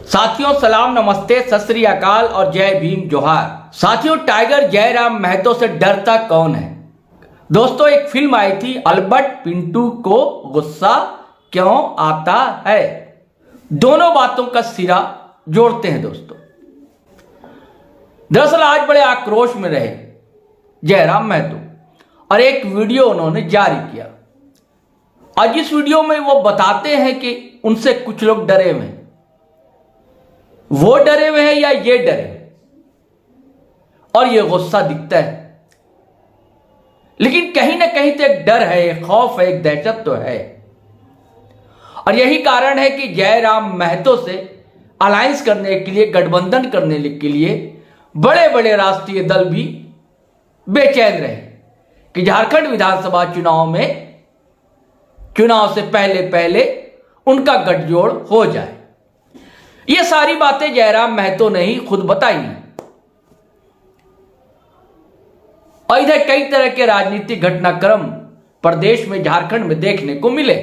साथियों सलाम नमस्ते सत श्री अकाल और जय भीम जोहार। साथियों टाइगर जयराम महतो से डरता कौन है। दोस्तों एक फिल्म आई थी अल्बर्ट पिंटू को गुस्सा क्यों आता है। दोनों बातों का सिरा जोड़ते हैं दोस्तों। दरअसल आज बड़े आक्रोश में रहे जयराम महतो और एक वीडियो उन्होंने जारी किया। आज इस वीडियो में वो बताते हैं कि उनसे कुछ लोग डरे हुए हैं। वो डरे हुए हैं या ये डरे और ये गुस्सा दिखता है, लेकिन कहीं ना कहीं तो एक डर है, एक खौफ है, एक दहशत तो है। और यही कारण है कि जयराम महतो से अलायंस करने के लिए, गठबंधन करने के लिए बड़े बड़े राष्ट्रीय दल भी बेचैन रहे कि झारखंड विधानसभा चुनाव से पहले पहले उनका गठजोड़ हो जाए। ये सारी बातें जयराम महतो ने ही खुद बताई हैं। और इधर कई तरह के राजनीतिक घटनाक्रम प्रदेश में, झारखंड में देखने को मिले।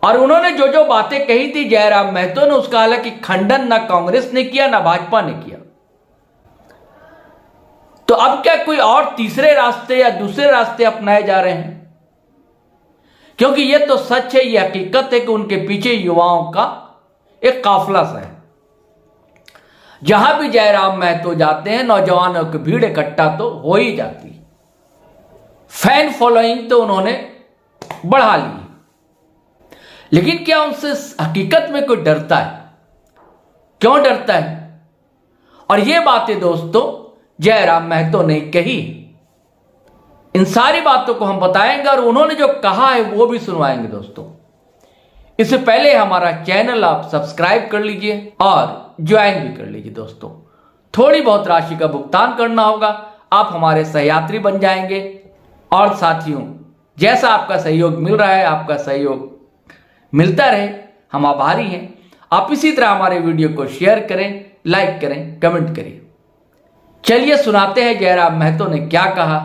और उन्होंने जो जो बातें कही थी जयराम महतो ने, उसका हालांकि खंडन ना कांग्रेस ने किया ना भाजपा ने किया। तो अब क्या कोई और तीसरे रास्ते या दूसरे रास्ते अपनाए जा रहे हैं? क्योंकि यह तो सच है, यह हकीकत है कि उनके पीछे युवाओं का एक काफिला सा है। जहां भी जयराम महतो जाते हैं नौजवानों की भीड़ इकट्ठा तो हो ही जाती। फैन फॉलोइंग तो उन्होंने बढ़ा ली, लेकिन क्या उनसे हकीकत में कोई डरता है? क्यों डरता है? और ये बातें दोस्तों जयराम महतो ने कही। इन सारी बातों को हम बताएंगे और उन्होंने जो कहा है वो भी सुनवाएंगे दोस्तों। इससे पहले हमारा चैनल आप सब्सक्राइब कर लीजिए और ज्वाइन भी कर लीजिए दोस्तों। थोड़ी बहुत राशि का भुगतान करना होगा, आप हमारे सहयात्री बन जाएंगे। और साथियों जैसा आपका सहयोग मिल रहा है, आपका सहयोग मिलता रहे, हम आभारी हैं। आप इसी तरह हमारे वीडियो को शेयर करें, लाइक करें, कमेंट करिए। चलिए सुनाते हैं जयराम महतो ने क्या कहा।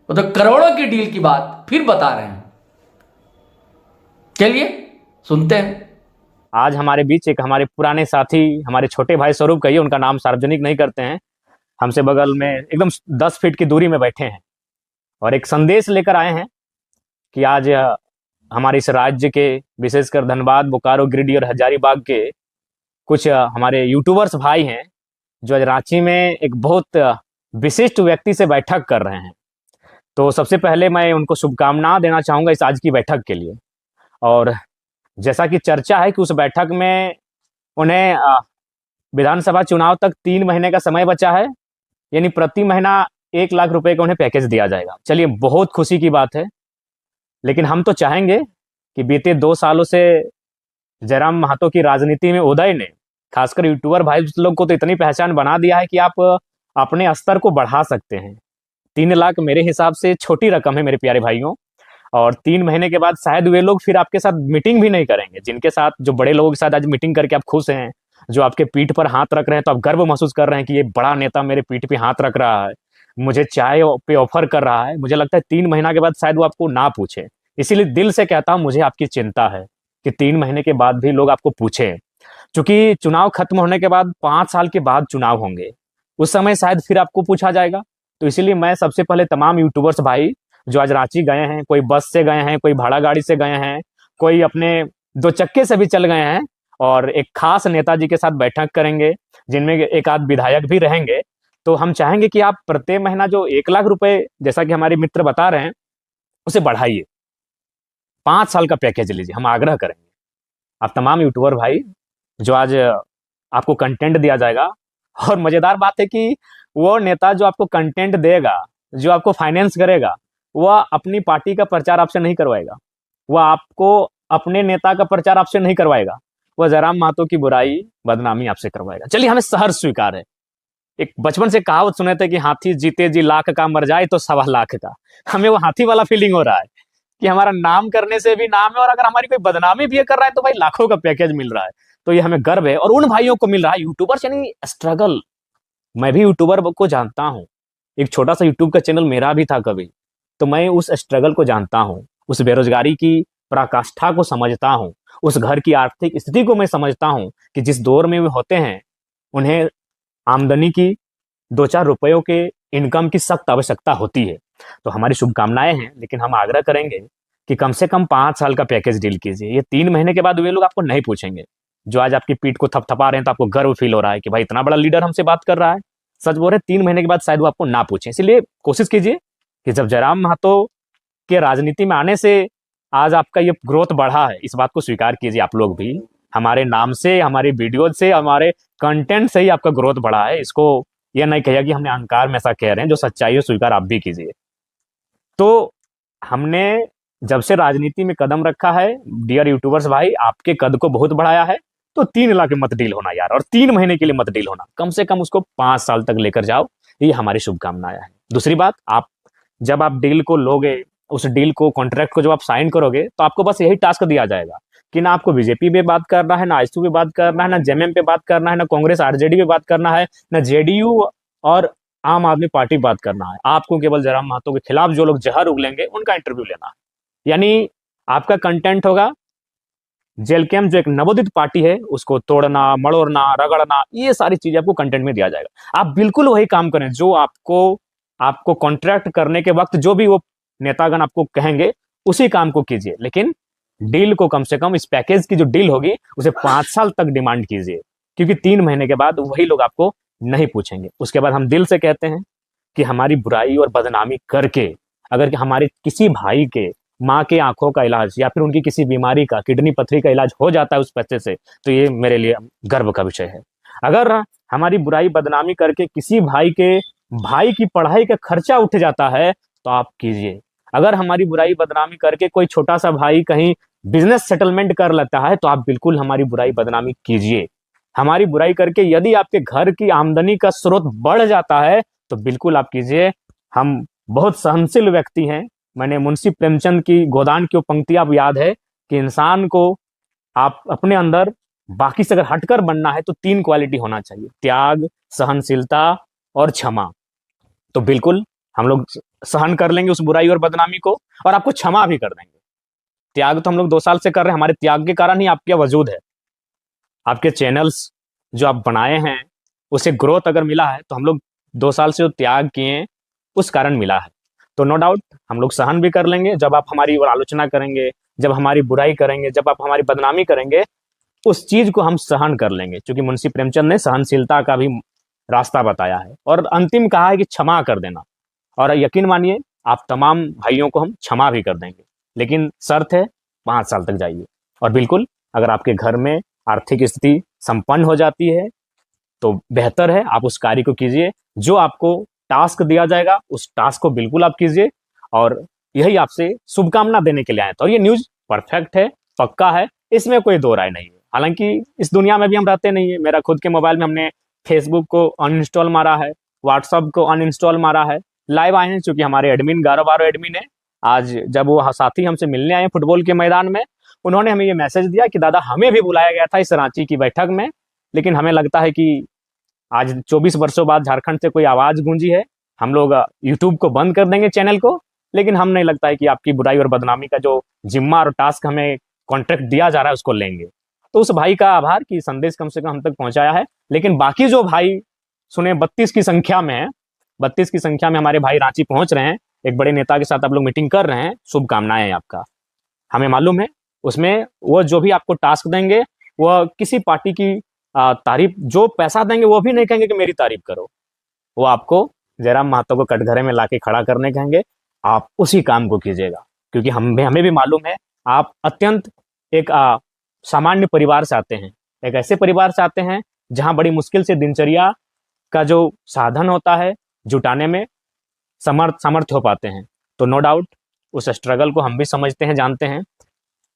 वो तो करोड़ों की डील की बात फिर बता रहे हैं, चलिए सुनते हैं। आज हमारे बीच एक हमारे पुराने साथी, हमारे छोटे भाई स्वरूप कहिए, उनका नाम सार्वजनिक नहीं करते हैं, हमसे बगल में एकदम 10 फीट की दूरी में बैठे हैं और एक संदेश लेकर आए हैं कि आज हमारे इस राज्य के, विशेषकर धनबाद, बोकारो, गिरिडीह और हजारीबाग के कुछ हमारे यूट्यूबर्स भाई हैं जो आज रांची में एक बहुत विशिष्ट व्यक्ति से बैठक कर रहे हैं। तो सबसे पहले मैं उनको शुभकामनाएं देना चाहूँगा इस आज की बैठक के लिए। और जैसा कि चर्चा है कि उस बैठक में उन्हें विधानसभा चुनाव तक 3 महीने का समय बचा है, यानी प्रति महीना 1 लाख रुपए का उन्हें पैकेज दिया जाएगा। चलिए बहुत खुशी की बात है, लेकिन हम तो चाहेंगे कि बीते 2 सालों से जयराम महतो की राजनीति में उदय ने, खासकर यूट्यूबर भाई लोग को तो इतनी पहचान बना दिया है कि आप अपने स्तर को बढ़ा सकते हैं। 3 लाख मेरे हिसाब से छोटी रकम है मेरे प्यारे भाइयों। और 3 महीने के बाद शायद वे लोग फिर आपके साथ मीटिंग भी नहीं करेंगे, जिनके साथ, जो बड़े लोगों के साथ आज मीटिंग करके आप खुश हैं, जो आपके पीठ पर हाथ रख रहे हैं, तो आप गर्व महसूस कर रहे हैं कि ये बड़ा नेता मेरे पीठ पे हाथ रख रहा है, मुझे चाय पे ऑफर कर रहा है। मुझे लगता है 3 महीना के बाद शायद वो आपको ना पूछे। इसीलिए दिल से कहता हूं, मुझे आपकी चिंता है कि 3 महीने के बाद भी लोग आपको पूछे, क्योंकि चुनाव खत्म होने के बाद 5 साल के बाद चुनाव होंगे, उस समय शायद फिर आपको पूछा जाएगा। तो इसीलिए मैं सबसे पहले तमाम यूट्यूबर्स भाई जो आज रांची गए हैं, कोई बस से गए हैं, कोई भाड़ा गाड़ी से गए हैं, कोई अपने 2 चक्के से भी चल गए हैं, और एक खास नेताजी के साथ बैठक करेंगे जिनमें एक आध विधायक भी रहेंगे। तो हम चाहेंगे कि आप प्रति महीना जो 1 लाख रुपए, जैसा कि हमारे मित्र बता रहे हैं, उसे बढ़ाइए, 5 साल का पैकेज लीजिए। हम आग्रह करेंगे आप तमाम यूट्यूबर भाई जो आज आपको कंटेंट दिया जाएगा। और मजेदार बात है कि वो नेता जो आपको कंटेंट देगा, जो आपको फाइनेंस करेगा, वह अपनी पार्टी का प्रचार आपसे नहीं करवाएगा, वह आपको अपने नेता का प्रचार आपसे नहीं करवाएगा, वह जयराम महतो की बुराई, बदनामी आपसे करवाएगा। चलिए हमें सहर्ष स्वीकार है। एक बचपन से कहावत सुने थे कि हाथी जीते जी लाख का, मर जाए तो 1.25 लाख का। हमें वो हाथी वाला फीलिंग हो रहा है कि हमारा नाम करने से भी नाम है, और अगर हमारी कोई बदनामी भी कर रहा है तो भाई लाखों का पैकेज मिल रहा है। तो ये हमें गर्व है, और उन भाइयों को मिल रहा है यूट्यूबर्स, यानी स्ट्रगल। मैं भी यूट्यूबर को जानता हूँ, एक छोटा सा यूट्यूब का चैनल मेरा भी था कभी, तो मैं उस स्ट्रगल को जानता हूँ, उस बेरोजगारी की पराकाष्ठा को समझता हूँ, उस घर की आर्थिक स्थिति को मैं समझता हूँ कि जिस दौर में वे होते हैं, उन्हें आमदनी की 2-4 रुपयों के इनकम की सख्त आवश्यकता होती है। तो हमारी शुभकामनाएं हैं, लेकिन हम आग्रह करेंगे कि कम से कम 5 साल का पैकेज डील कीजिए। ये 3 महीने के बाद वे लोग आपको नहीं पूछेंगे। जो आज आपकी पीठ को थपथपा रहे हैं, तो आपको गर्व फील हो रहा है कि भाई इतना बड़ा लीडर हमसे बात कर रहा है। सच बोल रहे, 3 महीने के बाद शायद वो आपको ना पूछें। इसलिए कोशिश कीजिए कि जब जयराम महतो के राजनीति में आने से आज आपका ये ग्रोथ बढ़ा है, इस बात को स्वीकार कीजिए। आप लोग भी हमारे नाम से, हमारे वीडियो से, हमारे कंटेंट से ही आपका ग्रोथ बढ़ा है। इसको यह नहीं कहिए कि हमने अहंकार में ऐसा कह रहे हैं, जो सच्चाई है स्वीकार आप भी कीजिए। तो हमने जब से राजनीति में कदम रखा है, डियर यूट्यूबर्स भाई, आपके कद को बहुत बढ़ाया है। तो 3 लाख में मत डील होना यार, और 3 महीने के लिए मत डील होना, कम से कम उसको 5 साल तक लेकर जाओ। ये हमारी शुभकामनाएं हैं। दूसरी बात, जब आप डील को लोगे, उस डील को, कॉन्ट्रैक्ट को जब आप साइन करोगे, तो आपको बस यही टास्क दिया जाएगा कि ना आपको बीजेपी पे बात करना है, ना आजसू पे बात करना है, ना जेएमएम पे बात करना है, ना कांग्रेस आरजेडी पे बात करना है, ना जेडीयू और आम आदमी पार्टी पे बात करना है। आपको केवल जयराम महतो के खिलाफ जो लोग जहर उगलेंगे, उनका इंटरव्यू लेना है। यानी आपका कंटेंट होगा जेल कैम्प, जो एक नवोदित पार्टी है, उसको तोड़ना, मड़ोड़ना, रगड़ना, ये सारी चीजें आपको कंटेंट में दिया जाएगा। आप बिल्कुल वही काम करें जो आपको कॉन्ट्रैक्ट करने के वक्त जो भी वो नेतागण आपको कहेंगे, उसी काम को कीजिए। लेकिन डील को कम से कम, इस पैकेज की जो डील होगी उसे 5 साल तक डिमांड कीजिए, क्योंकि 3 महीने के बाद वही लोग आपको नहीं पूछेंगे। उसके बाद हम दिल से कहते हैं कि हमारी बुराई और बदनामी करके अगर हमारे किसी भाई के माँ के आंखों का इलाज या फिर उनकी किसी बीमारी का, किडनी पथरी का इलाज हो जाता है उस पैसे से, तो ये मेरे लिए गर्व का विषय है। अगर हमारी बुराई बदनामी करके किसी भाई की पढ़ाई का खर्चा उठ जाता है, तो आप कीजिए। अगर हमारी बुराई बदनामी करके कोई छोटा सा भाई कहीं बिजनेस सेटलमेंट कर लेता है, तो आप बिल्कुल हमारी बुराई बदनामी कीजिए। हमारी बुराई करके यदि आपके घर की आमदनी का स्रोत बढ़ जाता है, तो बिल्कुल आप कीजिए। हम बहुत सहनशील व्यक्ति हैं। मैंने मुंशी प्रेमचंद की गोदान की पंक्ति आप याद है कि इंसान को आप अपने अंदर बाकी से अगर हटकर बनना है, तो 3 क्वालिटी होना चाहिए: त्याग, सहनशीलता और क्षमा। तो बिल्कुल हम लोग सहन कर लेंगे उस बुराई और बदनामी को, और आपको क्षमा भी कर देंगे। त्याग तो हम लोग 2 साल से कर रहे हैं, हमारे त्याग के कारण ही आपका वजूद है। आपके चैनल्स जो आप बनाए हैं, उसे ग्रोथ अगर मिला है, तो हम लोग 2 साल से जो त्याग किए उस कारण मिला है। तो नो डाउट हम लोग सहन भी कर लेंगे। जब आप हमारी आलोचना करेंगे, जब हमारी बुराई करेंगे, जब आप हमारी बदनामी करेंगे, उस चीज को हम सहन कर लेंगे, क्योंकि मुंशी प्रेमचंद ने सहनशीलता का भी रास्ता बताया है। और अंतिम कहा है कि क्षमा कर देना। और यकीन मानिए, आप तमाम भाइयों को हम क्षमा भी कर देंगे, लेकिन शर्त है 5 साल तक जाइए। और बिल्कुल अगर आपके घर में आर्थिक स्थिति संपन्न हो जाती है, तो बेहतर है आप उस कार्य को कीजिए। जो आपको टास्क दिया जाएगा, उस टास्क को बिल्कुल आप कीजिए। और यही आपसे शुभकामना देने के लिए आए थे। और ये न्यूज परफेक्ट है, पक्का है, इसमें कोई दो राय नहीं है। हालांकि इस दुनिया में भी हम रहते नहीं है। मेरा खुद के मोबाइल में हमने फेसबुक को अनइंस्टॉल मारा है, व्हाट्सअप को अनइंस्टॉल मारा है। लाइव आए हैं, चूंकि हमारे एडमिन 11-12 एडमिन है। आज जब वो साथी हमसे मिलने आए फुटबॉल के मैदान में, उन्होंने हमें ये मैसेज दिया कि दादा, हमें भी बुलाया गया था इस रांची की बैठक में, लेकिन हमें लगता है कि आज 24 वर्षों बाद झारखंड से कोई आवाज गूंजी है। हम लोग यूट्यूब को बंद कर देंगे, चैनल को, लेकिन हम नहीं लगता है कि आपकी बुराई और बदनामी का जो जिम्मा और टास्क हमें कॉन्ट्रैक्ट दिया जा रहा है, उसको लेंगे। तो उस भाई का आभार कि संदेश कम से कम हम तक पहुंचाया है। लेकिन बाकी जो भाई सुने 32 की संख्या में है, 32 की संख्या में हमारे भाई रांची पहुंच रहे हैं, एक बड़े नेता के साथ आप लोग मीटिंग कर रहे हैं, शुभकामनाएं आपका। हमें मालूम है उसमें वो जो भी आपको टास्क देंगे, वह किसी पार्टी की तारीफ, जो पैसा देंगे वो भी नहीं कहेंगे कि मेरी तारीफ करो। वो आपको जयराम महतो को कटघरे में लाके खड़ा करने कहेंगे। आप उसी काम को कीजिएगा, क्योंकि हमें भी मालूम है आप अत्यंत एक सामान्य परिवार से आते हैं, एक ऐसे परिवार से आते हैं जहां बड़ी मुश्किल से दिनचर्या का जो साधन होता है जुटाने में समर्थ हो पाते हैं। तो नो डाउट उस स्ट्रगल को हम भी समझते हैं, जानते हैं।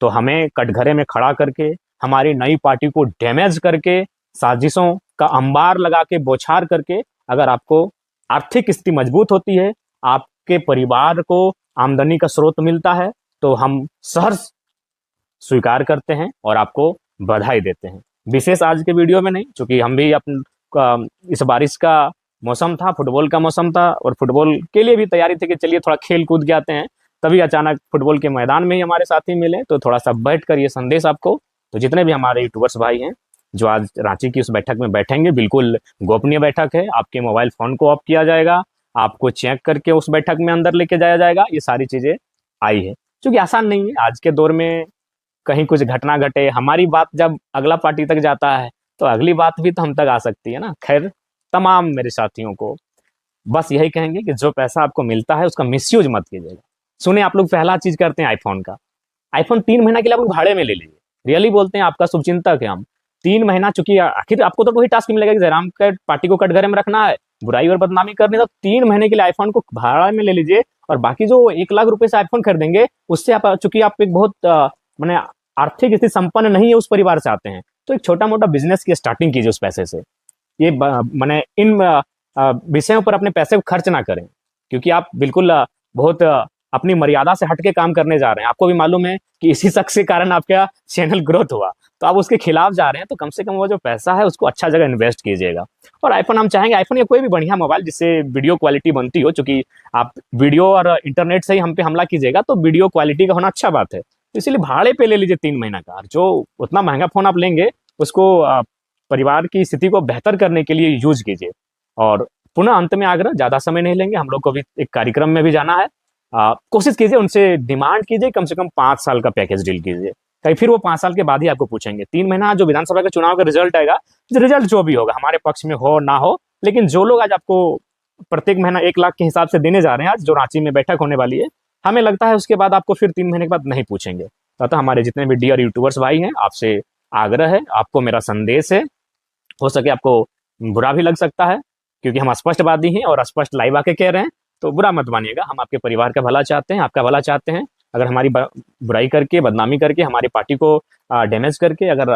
तो हमें कटघरे में खड़ा करके, हमारी नई पार्टी को डैमेज करके, साजिशों का अंबार लगा के, बौछार करके, अगर आपको आर्थिक स्थिति मजबूत होती है, आपके परिवार को आमदनी का स्रोत मिलता है, तो हम सहर्ष स्वीकार करते हैं और आपको बधाई देते हैं। विशेष आज के वीडियो में नहीं, क्योंकि हम भी इस बारिश का मौसम था, फुटबॉल का मौसम था, और फुटबॉल के लिए भी तैयारी थी कि चलिए थोड़ा खेल कूद के आते हैं। तभी अचानक फुटबॉल के मैदान में ही हमारे साथी मिले, तो थोड़ा सा बैठ कर ये संदेश आपको तो जितने भी हमारे यूट्यूबर्स भाई हैं जो आज रांची की उस बैठक में बैठेंगे, बिल्कुल गोपनीय बैठक है। आपके मोबाइल फोन को ऑफ किया जाएगा, आपको चेक करके उस बैठक में अंदर लेके जाया जाएगा। ये सारी चीजें आई है, क्योंकि आसान नहीं है आज के दौर में कहीं कुछ घटना घटे, हमारी बात जब अगला पार्टी तक जाता है तो अगली बात भी तो हम तक आ सकती है ना। खैर, तमाम मेरे साथियों को बस यही कहेंगे कि जो पैसा आपको मिलता है उसका मिसयूज मत कीजिएगा। सुने, आप लोग पहला चीज करते हैं आईफोन का। आईफोन 3 महीना के लिए आप लोग भाड़े में ले लीजिए। रियली बोलते हैं, आपका शुभचिंतक है हम। 3 महीना, चूंकि आखिर आपको तो वही टास्क मिलेगा कि जयराम का पार्टी को कटघरे में रखना है, बुराई और बदनामी करनी, तो 3 महीने के लिए आईफोन को भाड़ा में ले लीजिए। और बाकी जो 1 लाख रुपए से आईफोन खरीदेंगे, उससे आप, चूंकि आप एक बहुत मैंने आर्थिक स्थिति संपन्न नहीं है उस परिवार से आते हैं, तो एक छोटा मोटा बिजनेस की स्टार्टिंग कीजिए उस पैसे से। ये मैंने इन विषयों पर अपने पैसे को खर्च ना करें, क्योंकि आप बिल्कुल बहुत अपनी मर्यादा से हटके काम करने जा रहे हैं। आपको भी मालूम है कि इसी शख्स के कारण आपका चैनल ग्रोथ हुआ, तो आप उसके खिलाफ जा रहे हैं, तो कम से कम वो जो पैसा है उसको अच्छा जगह इन्वेस्ट कीजिएगा। और आईफोन हम चाहेंगे, आईफोन या कोई भी बढ़िया मोबाइल जिससे वीडियो क्वालिटी बनती हो, चूंकि आप वीडियो और इंटरनेट से ही हम पे हमला कीजिएगा तो वीडियो क्वालिटी का होना अच्छा बात है। तो इसीलिए भाड़े पे ले लीजिए 3 महीना का। जो उतना महंगा फोन आप लेंगे उसको परिवार की स्थिति को बेहतर करने के लिए यूज कीजिए। और पुनः अंत में आग्रह, ज्यादा समय नहीं लेंगे, हम लोग को भी एक कार्यक्रम में भी जाना है। कोशिश कीजिए, उनसे डिमांड कीजिए, कम से कम 5 साल का पैकेज डील कीजिए, कहीं फिर वो 5 साल के बाद ही आपको पूछेंगे। 3 महीना जो विधानसभा के चुनाव का रिजल्ट आएगा, रिजल्ट जो भी होगा हमारे पक्ष में हो ना हो, लेकिन जो लोग आज आपको प्रत्येक महीना 1 लाख के हिसाब से देने जा रहे हैं, आज जो रांची में बैठक होने वाली है, हमें लगता है उसके बाद आपको फिर 3 महीने के बाद नहीं पूछेंगे। अतः हमारे जितने भी डियर यूट्यूबर्स भाई हैं, आपसे आग्रह है, आपको मेरा संदेश है, हो सके आपको बुरा भी लग सकता है क्योंकि हम स्पष्टवादी हैं और स्पष्ट लाइव आके कह रहे हैं, तो बुरा मत मानिएगा। हम आपके परिवार का भला चाहते हैं, आपका भला चाहते हैं। अगर हमारी बुराई करके, बदनामी करके, हमारी पार्टी को डैमेज करके, अगर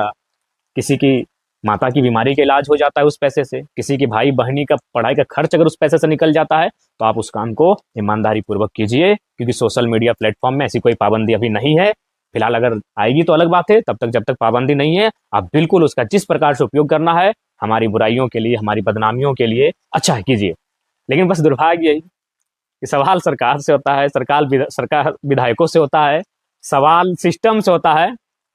किसी की माता की बीमारी का इलाज हो जाता है उस पैसे से, किसी की भाई बहनी का पढ़ाई का खर्च अगर उस पैसे से निकल जाता है, तो आप उस काम को ईमानदारी पूर्वक कीजिए, क्योंकि सोशल मीडिया प्लेटफॉर्म में ऐसी कोई पाबंदी अभी नहीं है। फिलहाल अगर आएगी तो अलग बात है, तब तक जब तक पाबंदी नहीं है, आप बिल्कुल उसका जिस प्रकार से उपयोग करना है हमारी बुराइयों के लिए, हमारी बदनामियों के लिए अच्छा कीजिए। लेकिन बस दुर्भाग्य यही कि सवाल सरकार से होता है, सरकार विधायकों से होता है, सवाल सिस्टम से होता है।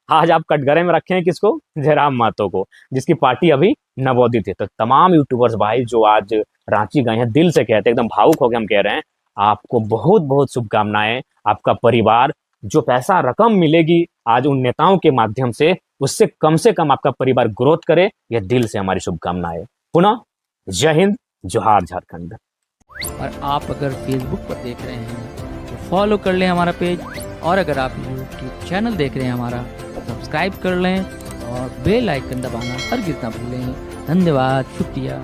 आज आप कटघरे में रखे हैं किसको? जयराम महतो को, जिसकी पार्टी अभी नवोदित है। तो तमाम यूट्यूबर्स भाई जो आज रांची गए हैं, दिल से कहते हैं, एकदम भावुक होकर हम कह रहे हैं, आपको बहुत बहुत शुभकामनाएं। आपका परिवार, जो पैसा रकम मिलेगी आज उन नेताओं के माध्यम से कम आपका परिवार ग्रोथ करे, यह दिल से हमारी शुभकामनाएं। पुनः जय हिंद, जोहार झारखंड। और आप अगर फेसबुक पर देख रहे हैं तो फॉलो कर लें हमारा पेज, और अगर आप यूट्यूब चैनल देख रहे हैं हमारा, सब्सक्राइब कर लें और बेल आइकन दबाना हरगिज़ ना भूलें। धन्यवाद, शुक्रिया।